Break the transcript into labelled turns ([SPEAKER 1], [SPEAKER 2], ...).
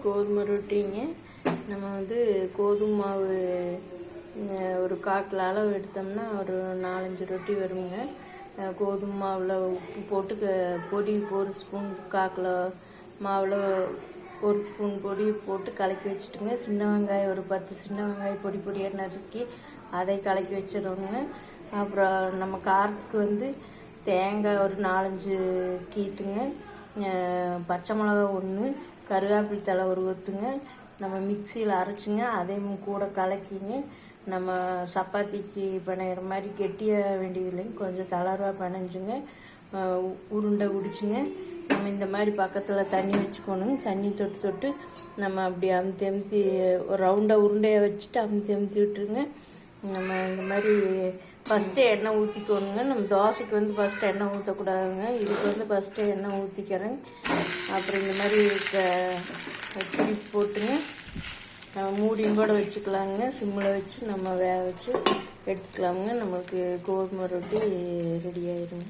[SPEAKER 1] கோதுமை ரொட்டிங்க. நம்ம வந்து கோதுமை மாவு ஒரு 1/4 கிலோ அளவு எடுத்தோம்னா ஒரு 4-5 ரொட்டி வருங்க. கோதுமை மாவில் உப்பு போட்டு பொடி 1 ஸ்பூன் 1/4 கிலோ மாவில் 1 ஸ்பூன் பொடி போட்டு கலக்கி வச்சுட்டுங்க. சின்ன வெங்காயம் ஒரு 10 சின்ன வெங்காயம் பொடி பொடியாக நறுக்கி அதை கலக்கி வச்சிடணுங்க. அப்புறம் நம்ம காரத்துக்கு வந்து தேங்காய் ஒரு 4-5 கீத்துங்க, பச்சை மிளகா 1, கருவேப்பிலை தழை ஒரு கொத்துங்க. நம்ம மிக்சியில் அரைச்சிங்க, அதையும் கூட கலக்கிங்க. நம்ம சப்பாத்திக்கு பிணையிற மாதிரி கெட்டியாக வேண்டியது இல்லைங்க, கொஞ்சம் தளர்வாக பிணைஞ்சுங்க. உருண்டை பிடிச்சிங்க. நம்ம இந்த மாதிரி பக்கத்தில் தண்ணி வச்சுக்கணுங்க. தண்ணி தொட்டு தொட்டு நம்ம அப்படி அமுத்தி ஒரு ரவுண்டாக உருண்டையாக வச்சுட்டு அமுத்தி விட்டுருங்க. நம்ம இந்த மாதிரி ஃபஸ்ட்டு எண்ணெய் ஊற்றிக்கணுங்க. நம்ம தோசைக்கு வந்து ஃபஸ்ட்டு எண்ணெய் ஊற்றக்கூடாதுங்க. இதுக்கு வந்து ஃபஸ்ட்டு எண்ணெய் ஊற்றிக்கிறேங்க. அப்புறம் இந்த மாதிரி திருப்பி போட்டுங்க. நம்ம மூடியும் கூட வச்சுக்கலாங்க. சிம்மில் வச்சு நம்ம வேக வச்சு எடுத்துக்கலாமுங்க. நம்மளுக்கு கோதுமை ரொட்டி ரெடி ஆயிடுங்க.